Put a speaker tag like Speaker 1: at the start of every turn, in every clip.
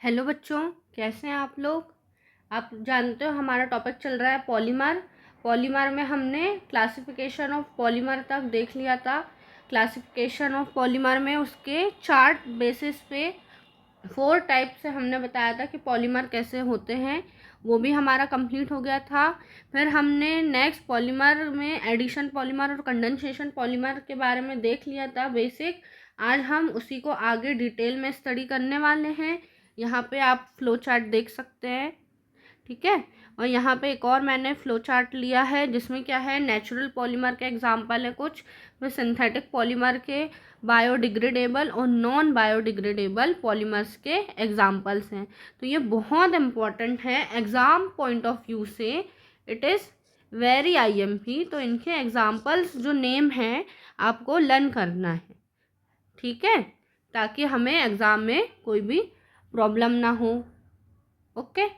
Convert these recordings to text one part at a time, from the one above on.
Speaker 1: Hello बच्चों, कैसे हैं आप लोग। आप जानते हो हमारा टॉपिक चल रहा है पॉलीमर। पॉलीमर में हमने क्लासिफिकेशन ऑफ पॉलीमर तक देख लिया था। क्लासिफिकेशन ऑफ पॉलीमर में उसके चार्ट बेसिस पे 4 टाइप से हमने बताया था कि पॉलीमर कैसे होते हैं, वो भी हमारा कंप्लीट हो गया था। फिर हमने नेक्स्ट पॉलीमर में एडिशन पॉलीमर और कंडेंसेशन पॉलीमर के बारे में देख लिया था बेसिक। आज हम उसी को आगे डिटेल में स्टडी करने वाले हैं। यहाँ पे आप फ्लो चार्ट देख सकते हैं, ठीक है। और यहाँ पे एक और मैंने फ्लो चार्ट लिया है जिसमें क्या है, नेचुरल पॉलीमर के एग्जांपल है कुछ, फिर सिंथेटिक पॉलीमर के, बायोडिग्रेडेबल और नॉन बायोडिग्रेडेबल पॉलीमर्स के एग्जांपल्स हैं। तो ये बहुत इम्पॉर्टेंट है एग्ज़ाम पॉइंट ऑफ व्यू से, इट इज़ वेरी आईएमपी। तो इनके एग्जांपल्स जो नेम हैं आपको लर्न करना है, ठीक है, ताकि हमें एग्ज़ाम में कोई भी प्रॉब्लम ना हो। ओके,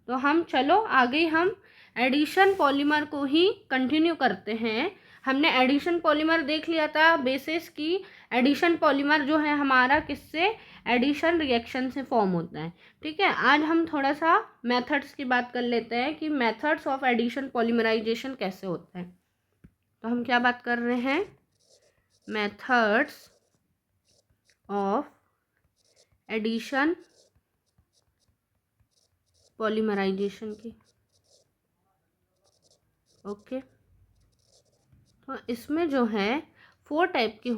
Speaker 1: तो हम चलो आगे हम एडिशन पॉलीमर को ही कंटिन्यू करते हैं। हमने एडिशन पॉलीमर देख लिया था बेसिस की एडिशन पॉलीमर जो है हमारा किससे, एडिशन रिएक्शन से फॉर्म होता है, ठीक है। आज हम थोड़ा सा मेथड्स की बात कर लेते हैं कि मेथड्स ऑफ एडिशन पॉलीमराइजेशन कैसे होता है। तो हम क्या बात कर रहे हैं, मेथड्स ऑफ एडिशन पॉलीमराइजेशन की। ओके, तो इसमें जो है 4 टाइप की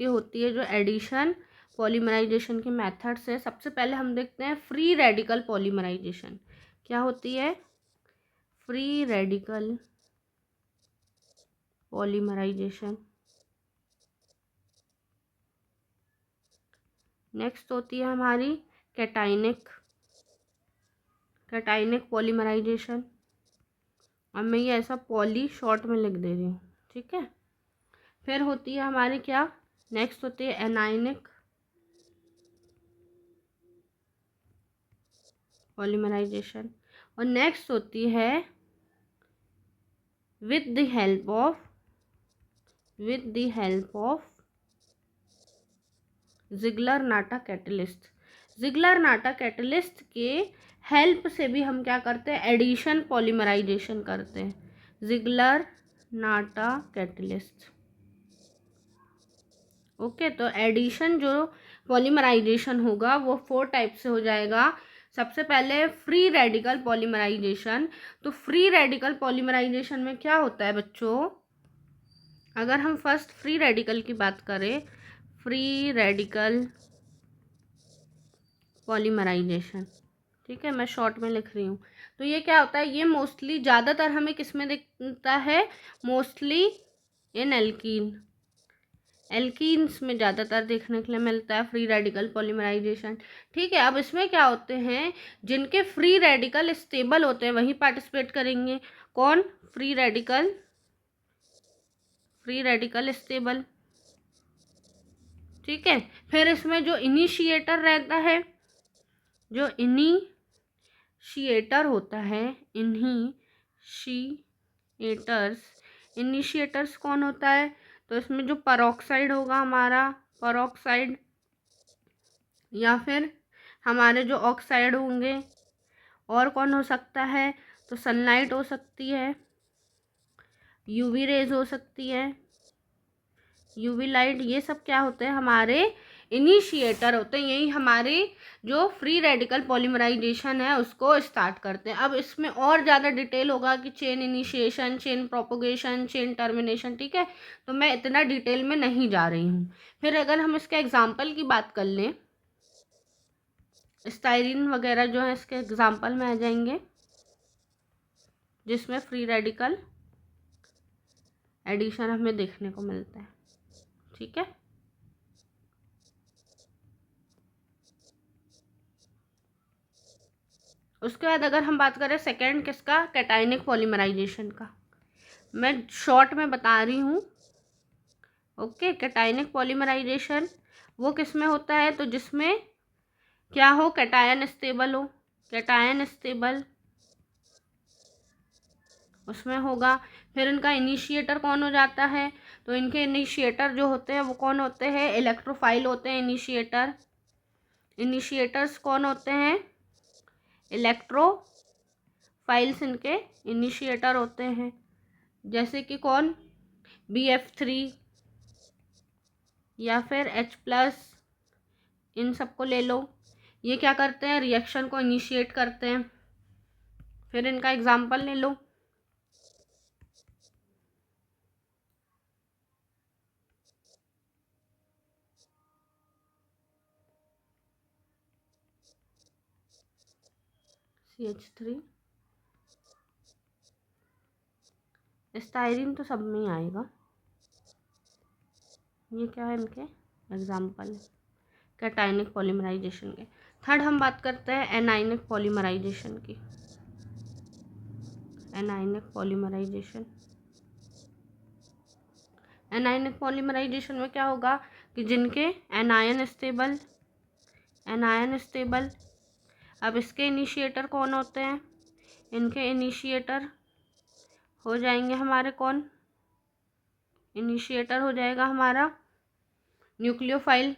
Speaker 1: होती है जो एडिशन पॉलीमराइजेशन के मेथड्स है। सबसे पहले हम देखते हैं फ्री रेडिकल पॉलीमराइजेशन। क्या होती है फ्री रेडिकल पॉलीमराइजेशन। नेक्स्ट होती है हमारी कैटाइनिक पॉलीमराइजेशन। अब मैं ये ऐसा पॉली शॉर्ट में लिख दे रही हूँ, ठीक है। फिर होती है हमारी क्या, नेक्स्ट होती है एनाइनिक पॉलीमराइजेशन। और नेक्स्ट होती है with the help of Ziegler Natta catalyst. Ziegler Natta catalyst के हेल्प से भी हम क्या करते हैं, एडिशन पॉलीमराइजेशन करते हैं। जिगलर-नाटा कैटलिस्ट, ओके। तो एडिशन जो पॉलीमराइजेशन होगा वो 4 टाइप से हो जाएगा। सबसे पहले फ्री रेडिकल पॉलीमराइजेशन। तो फ्री रेडिकल पॉलीमराइजेशन में क्या होता है बच्चों, अगर हम फर्स्ट फ्री रेडिकल की बात करें, फ्री रेडिकल पॉलीमराइजेशन, ठीक है, मैं शॉर्ट में लिख रही हूँ। तो ये क्या होता है, ये मोस्टली ज़्यादातर हमें किस में दिखता है, मोस्टली इन एल्कीन्स में ज़्यादातर देखने के लिए मिलता है फ्री रेडिकल पॉलीमराइजेशन, ठीक है। अब इसमें क्या होते हैं, जिनके फ्री रेडिकल स्टेबल होते हैं वही पार्टिसिपेट करेंगे। कौन, फ्री रेडिकल स्टेबल, ठीक है। फिर इसमें जो इनिशिएटर रहता है, जो इनिशिएटर होता है, इनिशिएटर्स कौन होता है, तो इसमें जो पेरोक्साइड होगा हमारा, पेरोक्साइड, या फिर हमारे जो ऑक्साइड होंगे, और कौन हो सकता है, तो सनलाइट हो सकती है, यूवी रेज हो सकती है, यूवी लाइट, ये सब क्या होते हैं, हमारे इनिशिएटर होते हैं। यही हमारे जो फ्री रेडिकल पॉलीमराइजेशन है उसको स्टार्ट करते हैं। अब इसमें और ज़्यादा डिटेल होगा कि chain initiation, chain propagation, chain termination, ठीक है, तो मैं इतना डिटेल में नहीं जा रही हूँ। फिर अगर हम इसके एग्जाम्पल की बात कर लें, स्टाइरिन वगैरह जो है इसके एग्जाम्पल में आ जाएंगे, जिसमें फ्री रेडिकल एडिशन हमें देखने को मिलता है, ठीक है। उसके बाद अगर हम बात करें सेकेंड किसका, कैटाइनिक पॉलीमराइजेशन का, मैं शॉर्ट में बता रही हूँ, ओके। कैटाइनिक पॉलीमराइजेशन वो किस में होता है, तो जिसमें क्या हो, कैटायन स्टेबल हो, कैटायन स्टेबल उसमें होगा। फिर इनका इनिशिएटर कौन हो जाता है, तो इनके इनिशिएटर जो होते हैं वो कौन होते हैं, इलेक्ट्रोफाइल होते हैं इनिशिएटर, इनिशिएटर्स कौन होते हैं? इलेक्ट्रोफाइल्स इनके इनिशिएटर होते हैं, जैसे कि कौन? BF3 या फिर H+, इन सबको ले लो। ये क्या करते हैं? रिएक्शन को इनिशिएट करते हैं। फिर इनका एग्जाम्पल ले लो। CH3, स्टायरीन तो सब में ही आएगा। ये क्या है? इनके एग्जाम्पल कैटायनिक पॉलीमराइजेशन के। थर्ड हम बात करते हैं एनायनिक पॉलीमराइजेशन की। एनायनिक पॉलीमराइजेशन, एनायनिक पॉलीमराइजेशन में क्या होगा कि जिनके एनायन स्टेबल, अब इसके इनिशिएटर कौन होते हैं? इनके इनिशिएटर हो जाएंगे हमारे कौन? इनिशिएटर हो जाएगा हमारा न्यूक्लियोफाइल।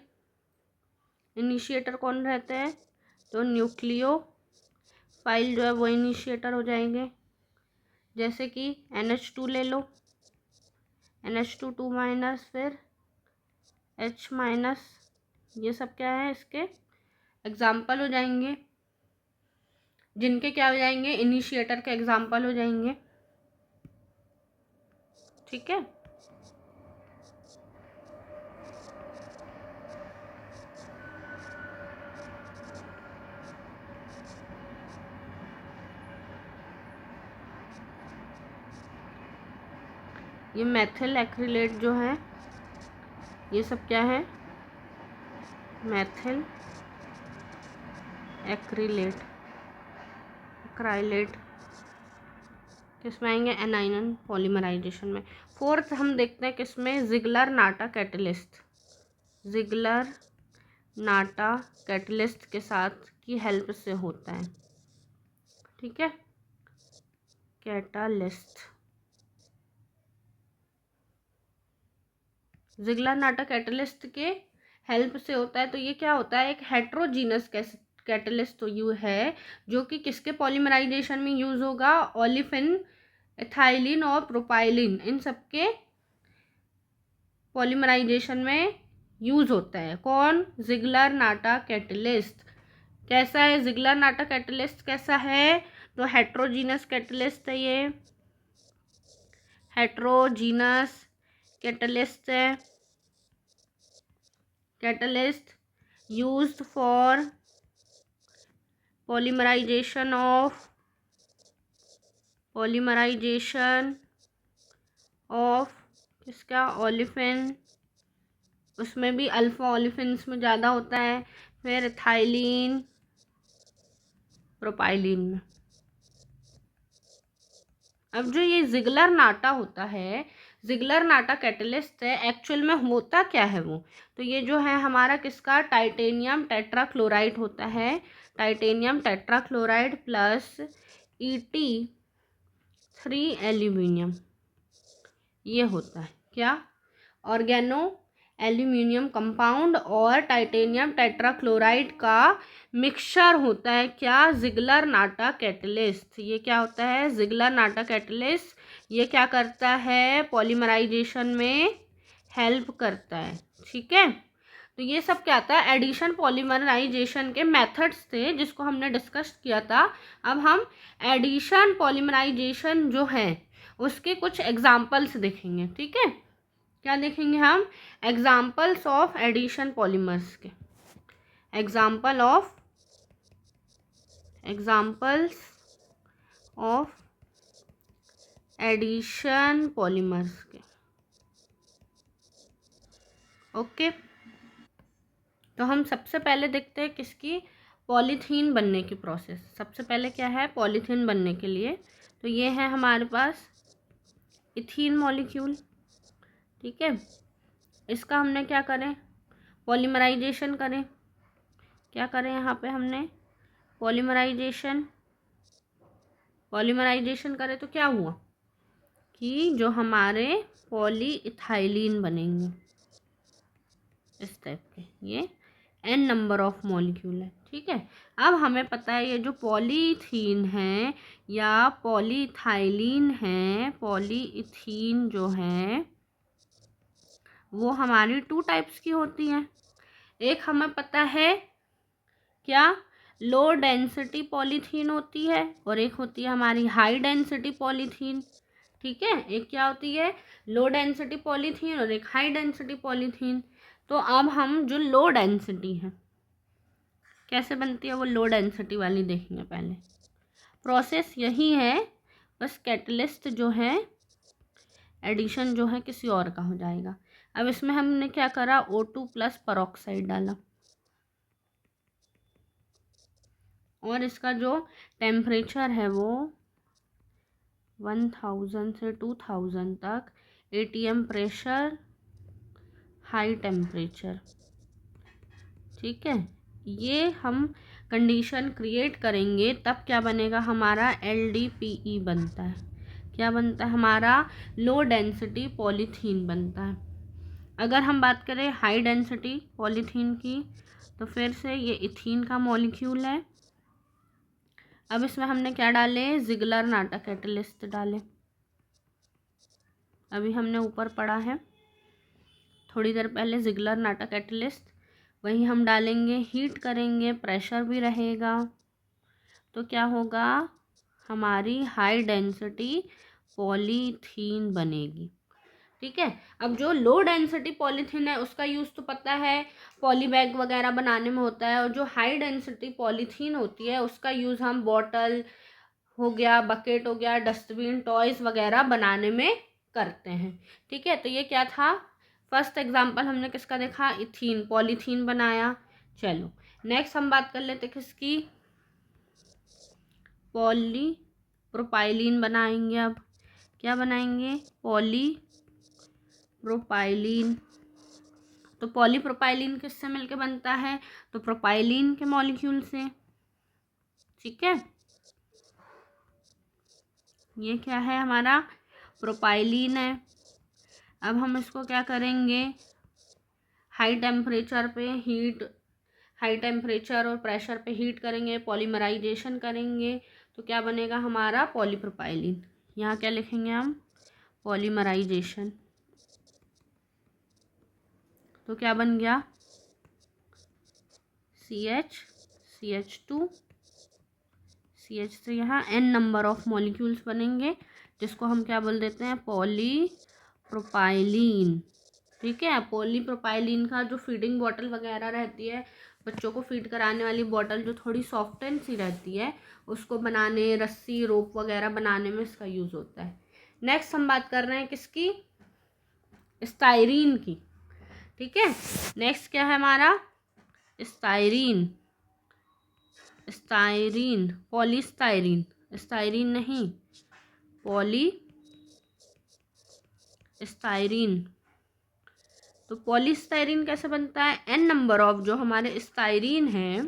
Speaker 1: इनिशिएटर कौन रहते हैं? तो न्यूक्लियोफाइल जो है वो इनिशिएटर हो जाएंगे। जैसे कि NH2 ले लो, NH2 2-, फिर H-, ये सब क्या है? इसके एग्जाम्पल हो जाएंगे, जिनके क्या हो जाएंगे? इनिशिएटर के एग्जाम्पल हो जाएंगे। ठीक है। ये मेथिल एक्रिलेट जो है, ये सब क्या है? मेथिल एक्रिलेट, एक्राइलेट किसमें आएंगे? एनायन पॉलीमराइजेशन में। फोर्थ हम देखते हैं किसमें? जिगलर नाटा कैटलिस्ट। जिगलर नाटा कैटलिस्ट के साथ की हेल्प से होता है। ठीक है, कैटालिस्ट। जिगलर नाटा कैटलिस्ट के हेल्प से होता है। तो ये क्या होता है? एक हेट्रोजीनस कैटलिस्ट तो यू है, जो कि किसके पॉलीमराइजेशन में यूज होगा? ओलिफिन, एथाइलिन और प्रोपाइलिन, इन सबके पॉलीमराइजेशन में यूज होता है। कौन? जिगलर नाटा कैटलिस्ट। कैसा है जिगलर नाटा कैटलिस्ट? कैसा है? तो हेट्रोजीनस कैटलिस्ट है ये, हेट्रोजीनस कैटलिस्ट है। Catalyst used for polymerization of किसका? ओलिफिन। उसमें भी अल्फा ओलिफिन्स में ज़्यादा होता है। फिर थाइलिन, प्रोपाइलिन में। अब जो ये जिगलर नाटा होता है, जिगलर नाटा कैटलिस्ट है, एक्चुअल में होता क्या है वो? तो ये जो है हमारा किसका? टाइटेनियम टेट्राक्लोराइड होता है। Titanium tetrachloride plus Et3 aluminium, ये होता है क्या? ऑर्गेनो एल्यूमिनियम कंपाउंड और टाइटेनियम टेट्राक्लोराइड का मिक्सचर होता है क्या? जिगलर नाटा कैटलिस्ट। ये क्या होता है? जिगलर नाटा कैटलिस्ट। ये क्या करता है? पॉलीमराइजेशन में हेल्प करता है। ठीक है, तो ये सब क्या था? एडिशन पॉलीमराइजेशन के मेथड्स थे जिसको हमने डिस्कस किया था। अब हम एडिशन पॉलीमराइजेशन जो है उसके कुछ एग्जाम्पल्स देखेंगे। ठीक है, क्या देखेंगे हम? एग्जाम्पल्स ऑफ एडिशन पॉलीमर्स के, एग्जाम्पल्स ऑफ एडिशन पॉलीमर्स के। ओके, तो हम सबसे पहले देखते हैं किसकी? पॉलीथीन बनने की प्रोसेस। सबसे पहले क्या है पॉलीथीन बनने के लिए? तो ये है हमारे पास इथीन मॉलिक्यूल। ठीक है, इसका हमने क्या करें? पॉलीमराइजेशन करें। क्या करें यहाँ पे हमने? पॉलीमराइजेशन करें तो क्या हुआ कि जो हमारे पॉलीइथाइलिन बनेंगे इस टाइप के, ये n नंबर ऑफ मॉलिक्यूल है। ठीक है, अब हमें पता है ये जो पॉलीथीन है या पॉलीथाइलीन है, पॉलीइथीन जो है वो हमारी 2 टाइप्स की होती हैं। एक हमें पता है क्या, लो डेंसिटी पॉलीथीन होती है, और एक होती है हमारी हाई डेंसिटी पॉलीथीन। ठीक है, एक क्या होती है, लो डेंसिटी पॉलीथीन, और एक हाई डेंसिटी पॉलीथीन। तो अब हम जो लो डेंसिटी है कैसे बनती है, वो लो डेंसिटी वाली देखेंगे। पहले प्रोसेस यही है, बस कैटलिस्ट जो है एडिशन जो है किसी और का हो जाएगा। अब इसमें हमने क्या करा, O2 प्लस परऑक्साइड डाला, और इसका जो टेम्परेचर है वो 1000 से 2000 तक, ATM प्रेशर, हाई टेम्परेचर। ठीक है, ये हम कंडीशन क्रिएट करेंगे तब क्या बनेगा, हमारा LDPE बनता है। क्या बनता है, हमारा लो डेंसिटी पॉलीथीन बनता है। अगर हम बात करें हाई डेंसिटी पॉलीथीन की, तो फिर से ये इथीन का मॉलिक्यूल है। अब इसमें हमने क्या डाले, जिगलर नाटा कैटलिस्ट डाले। अभी हमने ऊपर पढ़ा है थोड़ी देर पहले जिगलर नाटा कैटलिस्ट, वही हम डालेंगे, हीट करेंगे, प्रेशर भी रहेगा, तो क्या होगा, हमारी हाई डेंसिटी पॉलीथीन बनेगी। ठीक है, अब जो लो डेंसिटी पॉलीथीन है उसका यूज़ तो पता है पॉली बैग वगैरह बनाने में होता है, और जो हाई डेंसिटी पॉलीथीन होती है उसका यूज़ हम बॉटल हो गया, बकेट हो गया, डस्टबिन, टॉयज़ वगैरह बनाने में करते हैं। ठीक है, तो ये क्या था, फर्स्ट एग्जांपल हमने किसका देखा, इथीन, पॉलीथीन बनाया। चलो नेक्स्ट हम बात कर लेते किसकी, पॉली प्रोपाइलीन बनाएंगे। अब क्या बनाएंगे, पॉली प्रोपाइलीन। तो पॉलीप्रोपाइलीन किससे मिलके बनता है, तो प्रोपाइलीन के मॉलिक्यूल से। ठीक है, ये क्या है, हमारा प्रोपाइलीन है। अब हम इसको क्या करेंगे, हाई टेम्परेचर पे हीट, हाई टेम्परेचर और प्रेशर पे हीट करेंगे, पॉलीमराइजेशन करेंगे, तो क्या बनेगा हमारा पॉलीप्रोपाइलीन। यहाँ क्या लिखेंगे हम, पॉलीमराइजेशन, तो क्या बन गया, CH2 CH3, यहाँ n नंबर ऑफ मॉलिक्यूल्स बनेंगे, जिसको हम क्या बोल देते हैं, पॉलीप्रोपाइलीन। ठीक है, पॉलीप्रोपाइलीन का जो फीडिंग बॉटल वगैरह रहती है, बच्चों को फीड कराने वाली बॉटल जो थोड़ी सॉफ्टन सी रहती है, उसको बनाने, रस्सी, रोप वगैरह बनाने में इसका यूज़ होता है। नेक्स्ट हम बात कर रहे हैं किसकी, स्टायरीन की। ठीक है, नेक्स्ट क्या है हमारा, स्टायरीन, स्टायरीन, पॉलीस्टायरीन, स्टायरीन नहीं, पॉलीस्टायरीन। तो पॉलीस्टायरीन कैसे बनता है, n नंबर ऑफ जो हमारे स्टायरीन है,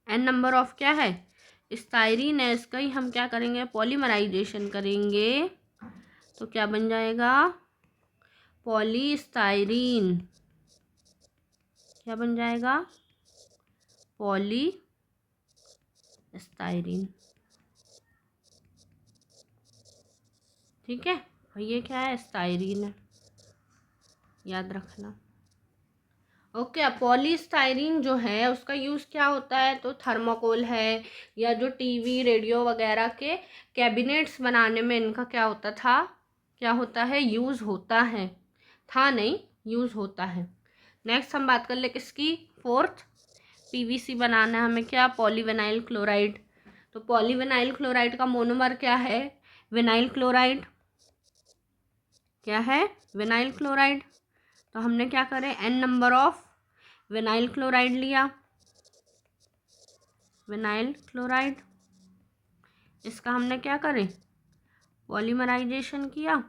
Speaker 1: n नंबर ऑफ क्या है, स्टायरीन है, इसका ही हम क्या करेंगे, पॉलीमराइजेशन करेंगे, तो क्या बन जाएगा, पॉलीस्टायरीन। क्या बन जाएगा, पॉलीस्टायरीन। ठीक है, और ये क्या है, स्टायरीन है, याद रखना। ओके, अब पॉलीस्टायरीन जो है उसका यूज़ क्या होता है, तो थर्माकोल है, या जो टीवी रेडियो वगैरह के कैबिनेट्स बनाने में इनका क्या होता था, क्या होता है, यूज़ होता है, था नहीं, यूज़ होता है। नेक्स्ट हम बात कर ले किसकी, फोर्थ, PVC बनाना है हमें, क्या, पॉलीविनाइल क्लोराइड। तो पॉलीविनाइल क्लोराइड का मोनोमर क्या है, विनाइल क्लोराइड। क्या है, विनाइल क्लोराइड। तो हमने क्या करें, n number of vinyl chloride लिया, विनाइल क्लोराइड, इसका हमने क्या करें, पॉलीमराइजेशन किया,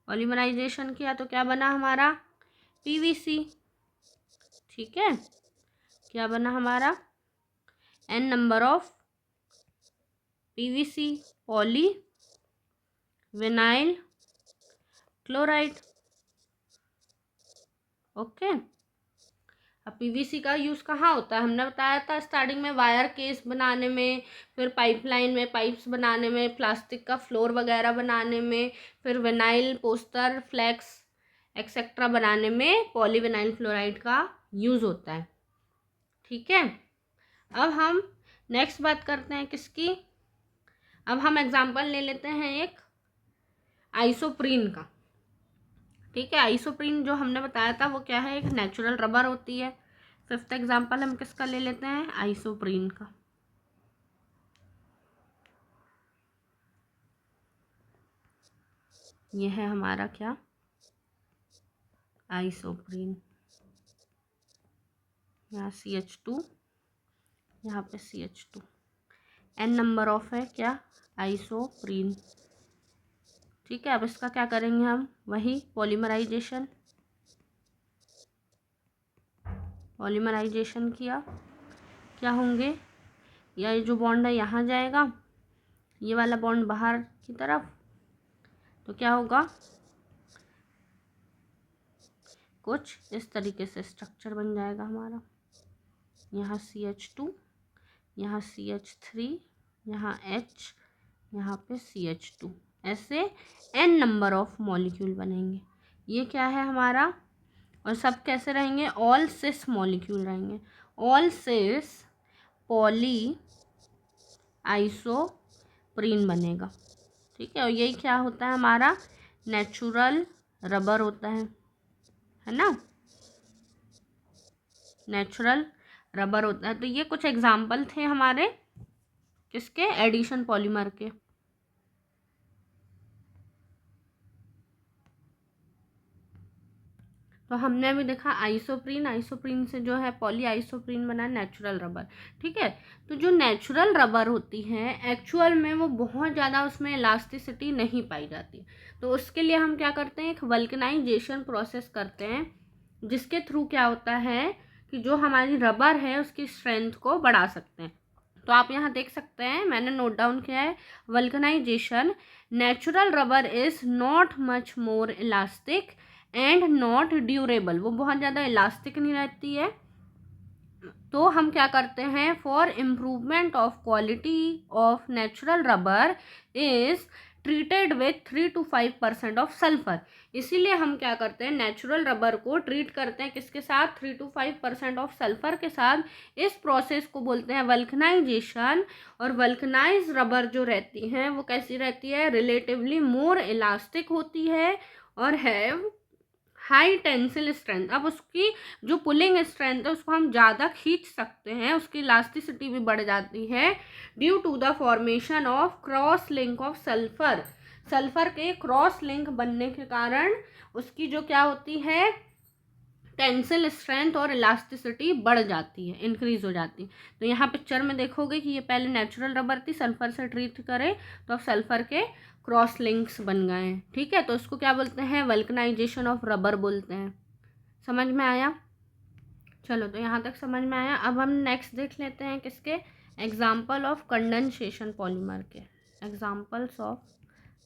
Speaker 1: पॉलीमराइजेशन किया, तो क्या बना हमारा, PVC। ठीक है, क्या बना हमारा, n number of PVC, poly vinyl chloride. Okay. अब पीवीसी का यूज़ कहाँ होता है, हमने बताया था स्टार्टिंग में, वायर केस बनाने में, फिर पाइपलाइन में पाइप्स बनाने में, प्लास्टिक का फ्लोर वगैरह बनाने में, फिर विनाइल पोस्टर फ्लैक्स एक्सेट्रा बनाने में पॉलीविनाइल फ्लोराइड का यूज़ होता है। ठीक है, अब हम नेक्स्ट बात करते हैं किसकी, अब हम एग्जांपल ले लेते हैं एक आइसोप्रीन का। ठीक है, आइसोप्रीन जो हमने बताया था वो क्या है, एक नेचुरल रबर होती है। फिफ्थ एग्जांपल हम किसका ले लेते हैं, आइसोप्रीन का। ये है हमारा क्या, आइसोप्रीन। यहाँ CH2, यहाँ पे CH2, N नंबर ऑफ है क्या, आइसोप्रीन। ठीक है, अब इसका क्या करेंगे हम, वही पॉलीमराइजेशन, पॉलीमराइजेशन किया, क्या होंगे, या ये जो बॉन्ड है यहाँ जाएगा, ये वाला बॉन्ड बाहर की तरफ, तो क्या होगा, कुछ इस तरीके से स्ट्रक्चर बन जाएगा हमारा। यहाँ CH2, यहाँ CH3, यहाँ H, यहाँ पे CH2, ऐसे N नंबर ऑफ मॉलिक्यूल बनेंगे। ये क्या है हमारा, और सब कैसे रहेंगे, ऑल सिस मॉलिक्यूल रहेंगे, ऑल सिस पॉली आइसोप्रीन बनेगा। ठीक है, और यही क्या होता है हमारा, नेचुरल रबर होता है ना, नेचुरल रबर होता है। तो ये कुछ एग्जाम्पल थे हमारे किसके, एडिशन पॉलीमर के। तो हमने अभी देखा आइसोप्रीन, आइसोप्रीन से जो है पॉली आइसोप्रीन बना नेचुरल रबर। ठीक है, तो जो नेचुरल रबर होती है एक्चुअल में वो बहुत ज़्यादा उसमें इलास्टिसिटी नहीं पाई जाती, तो उसके लिए हम क्या करते हैं, एक वल्कनाइजेशन प्रोसेस करते हैं, जिसके थ्रू क्या होता है कि जो हमारी रबर है उसकी स्ट्रेंथ को बढ़ा सकते हैं। तो आप यहाँ देख सकते हैं, मैंने नोट डाउन किया है, vulcanization, natural rubber is not much more elastic and not durable, वो बहुत ज़्यादा इलास्टिक नहीं रहती है। तो हम क्या करते हैं, for improvement of quality of natural rubber is treated with 3 to 5% of sulphur. इसीलिए हम क्या करते हैं, नेचुरल रबर को ट्रीट करते हैं किसके साथ, 3 to 5% ऑफ सल्फर के साथ। इस प्रोसेस को बोलते हैं वल्कनाइजेशन। और वल्कनाइज रबर जो रहती हैं वो कैसी रहती है, रिलेटिवली मोर इलास्टिक होती है और हैव हाई टेंसिल स्ट्रेंथ। अब उसकी जो पुलिंग स्ट्रेंथ है उसको हम ज़्यादा खींच सकते हैं, उसकी इलास्टिसिटी भी बढ़ जाती है due to the formation of cross link of sulphur. Sulphur के क्रॉस लिंक बनने के कारण उसकी जो क्या होती है, टेंसिल स्ट्रेंथ और इलास्टिसिटी बढ़ जाती है, इंक्रीज हो जाती है। तो यहाँ पिक्चर में देखोगे कि ये पहले नेचुरल रबर थी, सल्फर से ट्रीट करे तो अब सल्फर के क्रॉस लिंक्स बन गए हैं। ठीक है, तो उसको क्या बोलते हैं, वल्कनाइजेशन ऑफ रबर बोलते हैं। समझ में आया, चलो तो यहाँ तक समझ में आया। अब हम नेक्स्ट देख लेते हैं किसके, एग्जाम्पल ऑफ कंडेंसेशन पॉलीमर के, एग्जाम्पल्स ऑफ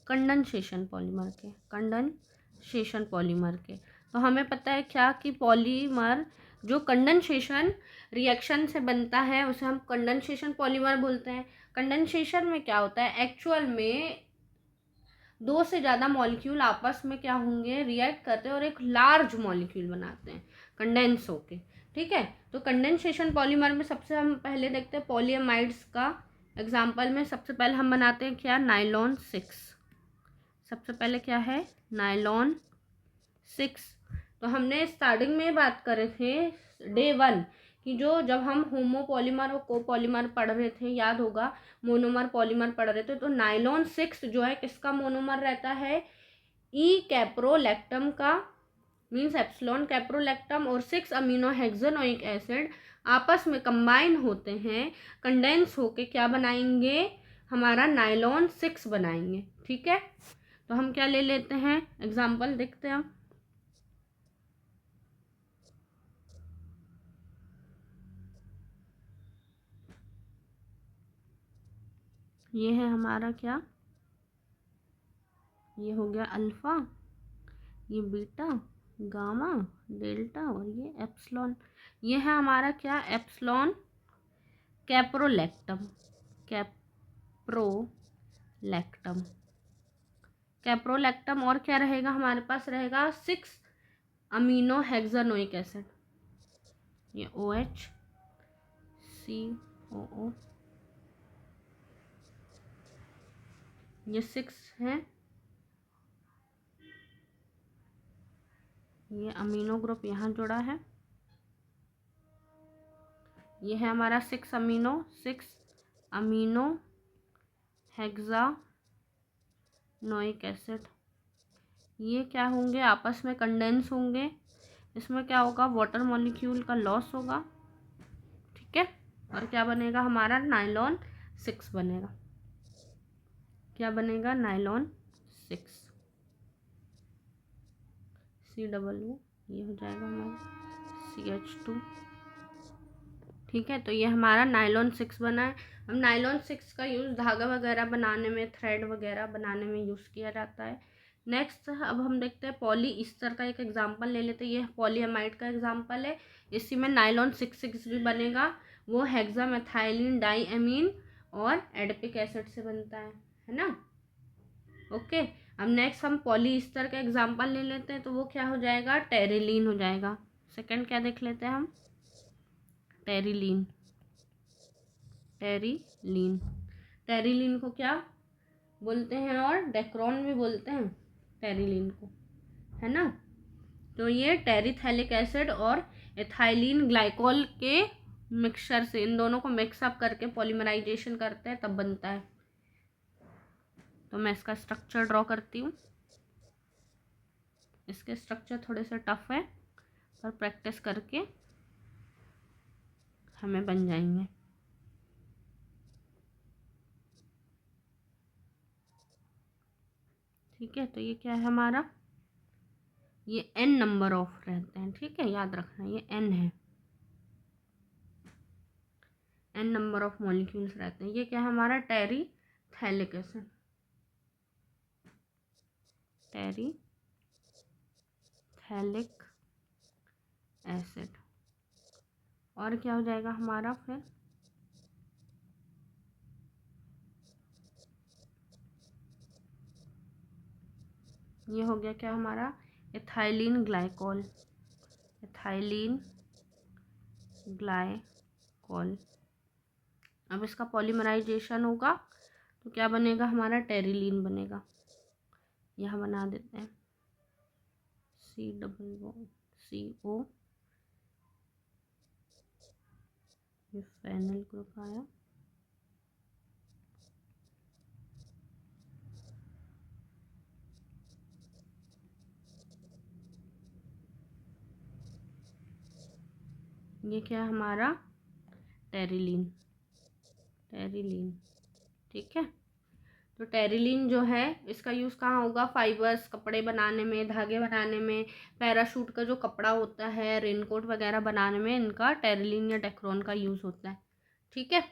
Speaker 1: कंडेंसेशन पॉलीमर के, कंडेंसेशन पॉलीमर के। तो हमें पता है क्या कि पॉलीमर जो कंडेंसेशन रिएक्शन से बनता है उसे हम कंडेंसेशन पॉलीमर बोलते हैं। कंडेंसेशन में क्या होता है, एक्चुअल में दो से ज़्यादा मॉलिक्यूल आपस में क्या होंगे, रिएक्ट करते हैं और एक लार्ज मॉलिक्यूल बनाते हैं कंडेंस होके। ठीक है, तो कंडेंसेशन पॉलीमर में सबसे हम पहले देखते हैं पॉलीएमाइड्स का एग्जाम्पल में सबसे पहले हम बनाते हैं क्या, नाइलॉन 6। सबसे पहले क्या है, नाइलॉन 6। तो हमने स्टार्टिंग में बात करे थे डे 1 कि जो जब हम होमोपॉलीमर और कोपॉलीमर पढ़ रहे थे, याद होगा, मोनोमर पॉलीमर पढ़ रहे थे, तो नाइलॉन 6 जो है किसका मोनोमर रहता है, ई कैप्रोलैक्टम का, मीन्स एप्सिलॉन कैप्रोलैक्टम और 6 अमीनो हेक्सानोइक एसिड आपस में कंबाइन होते हैं, कंडेंस होके क्या बनाएंगे, हमारा नाइलॉन 6 बनाएंगे। ठीक है, तो हम क्या ले लेते हैं, एग्जाम्पल देखते हैं। ये है हमारा क्या, ये हो गया अल्फा, ये बीटा गामा, डेल्टा और ये एप्सिलॉन। ये है हमारा क्या, एप्सिलॉन कैप्रोलैक्टम। Caprolactam, caprolactam. और क्या रहेगा हमारे पास, रहेगा 6 अमीनो हेक्सानोइक एसिड। ये OH COO, ये 6 है। ये अमीनो ग्रुप यहाँ जुड़ा है। ये है हमारा 6 अमीनो हेक्सानोइक एसिड। ये क्या होंगे, आपस में कंडेंस होंगे। इसमें क्या होगा, वाटर मॉलिक्यूल का लॉस होगा, ठीक है। और क्या बनेगा हमारा, नाइलॉन 6 बनेगा। क्या बनेगा, नाइलॉन 6 COO, ये हो जाएगा हमारा CH2, ठीक है। तो ये हमारा नाइलॉन 6 बना है। अब नाइलॉन 6 का यूज़ धागा वगैरह बनाने में, थ्रेड वगैरह बनाने में यूज़ किया जाता है। नेक्स्ट अब हम देखते हैं पॉली ईस्टर का एक एग्जांपल ले लेते हैं। ये पॉलीएमाइड का एग्जांपल है। इसी में नाइलॉन 6 भी बनेगा। वो हेक्सामेथाइलिन डाइएमीन और एडिपिक एसिड से बनता है ना। ओके, अब नेक्स्ट हम पॉली ईस्टर का एग्जांपल ले लेते हैं। तो वो क्या हो जाएगा, टेरिलीन हो जाएगा। सेकंड क्या देख लेते हैं हम, टेरिलीन। टेरिलीन, टेरिलीन को क्या बोलते हैं, और डेक्रोन भी बोलते हैं टेरिलीन को, है ना। तो ये टेरिथैलिक एसिड और एथाइलिन ग्लाइकोल के मिक्सचर से, इन दोनों को मिक्सअप करके पॉलीमराइजेशन करते हैं, तब बनता है। तो मैं इसका स्ट्रक्चर ड्रॉ करती हूँ। इसके स्ट्रक्चर थोड़े से टफ है, पर प्रैक्टिस करके हमें बन जाएंगे। ठीक है, तो ये क्या है हमारा, ये N नंबर ऑफ रहते हैं, ठीक है, याद रखना ये N है। N नंबर ऑफ मॉलिक्यूल्स रहते हैं। ये क्या है हमारा, टेरिथैलिक एसिड। टेरिथैलिक एसिड। और क्या हो जाएगा हमारा फिर, ये हो गया क्या हमारा, एथाइलिन ग्लाइकोल। Ethylene glycol. अब इसका पॉलीमराइजेशन होगा तो क्या बनेगा हमारा, टेरिलीन बनेगा। यहाँ बना देते हैं CO, ये फेनल ग्रुप आया। ये क्या है हमारा, टेरिलीन। टेरिलीन, ठीक है। तो टेरिलीन जो है, इसका यूज़ कहाँ होगा, फाइबर्स, कपड़े बनाने में, धागे बनाने में, पैराशूट का जो कपड़ा होता है, रेनकोट वगैरह बनाने में इनका टेरिलीन या डेक्रोन का यूज़ होता है, ठीक है।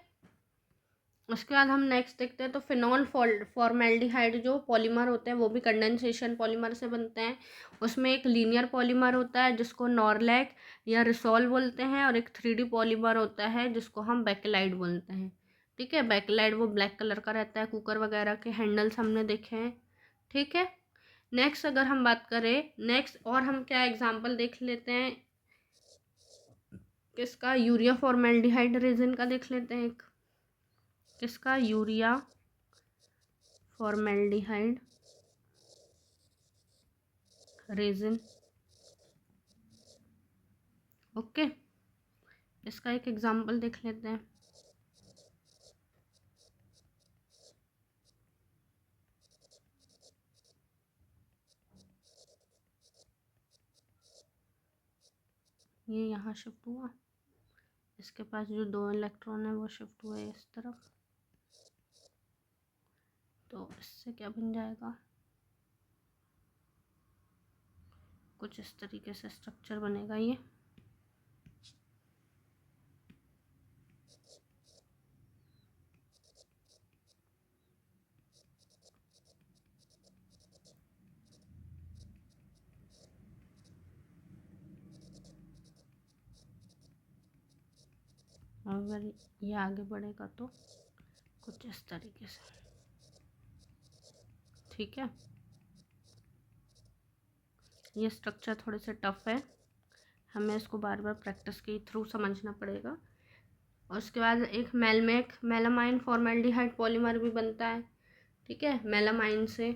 Speaker 1: उसके बाद हम नेक्स्ट देखते हैं। तो फिनॉल फॉर्मेल्डिहाइड जो पॉलीमर होते हैं वो भी कंडेंसेशन पॉलीमर से बनते हैं। उसमें एक लीनियर पॉलीमर होता है जिसको नॉरलैक या रिसॉल बोलते हैं, और एक 3D पॉलीमर होता है जिसको हम बेकेलाइट बोलते हैं, ठीक है। बेकेलाइट वो ब्लैक कलर का रहता है, कुकर वगैरह के हैंडल्स हमने देखे हैं, ठीक है। नेक्स्ट अगर हम बात करें, नेक्स्ट और हम क्या एग्जाम्पल देख लेते हैं किसका, यूरिया फॉर्मेल्डिहाइड रेजिन का देख लेते हैं। एक किसका, यूरिया फॉर्मेल्डिहाइड रेजिन, ओके। इसका एक एग्जांपल देख लेते हैं। ये यहाँ शिफ्ट हुआ, इसके पास जो 2 इलेक्ट्रॉन है वो शिफ्ट हुआ है इस तरफ। तो इससे क्या बन जाएगा, कुछ इस तरीके से स्ट्रक्चर बनेगा ये। अगर ये आगे बढ़ेगा तो कुछ इस तरीके से, ठीक है। ये स्ट्रक्चर थोड़े से टफ है, हमें इसको बार बार प्रैक्टिस के थ्रू समझना पड़ेगा। और उसके बाद एक मेलामाइन फॉर्मेल्डिहाइड पॉलीमर भी बनता है, ठीक है। मेलामाइन से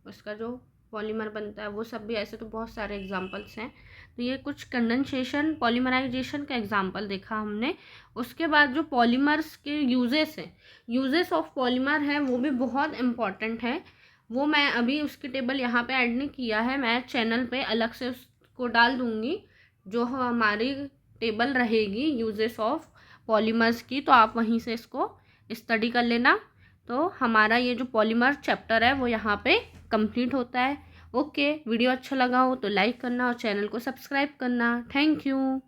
Speaker 1: उसका जो पॉलीमर बनता है वो सब भी, ऐसे तो बहुत सारे एग्जांपल्स हैं। तो ये कुछ कंडेंसेशन पॉलीमराइजेशन का एग्जांपल देखा हमने। उसके बाद जो पॉलीमर्स के यूजेस हैं, यूजेस ऑफ पॉलीमर है, वो भी बहुत इम्पॉर्टेंट है। वो मैं अभी उसकी टेबल यहाँ पे ऐड नहीं किया है, मैं चैनल पे अलग से उसको डाल दूँगी, जो हमारी टेबल रहेगी यूजेस ऑफ पॉलीमर्स की, तो आप वहीं से इसको स्टडी कर लेना। तो हमारा ये जो पॉलीमर चैप्टर है वो यहाँ पे कंप्लीट होता है। ओके, वीडियो अच्छा लगा हो तो लाइक करना और चैनल को सब्सक्राइब करना। Thank you.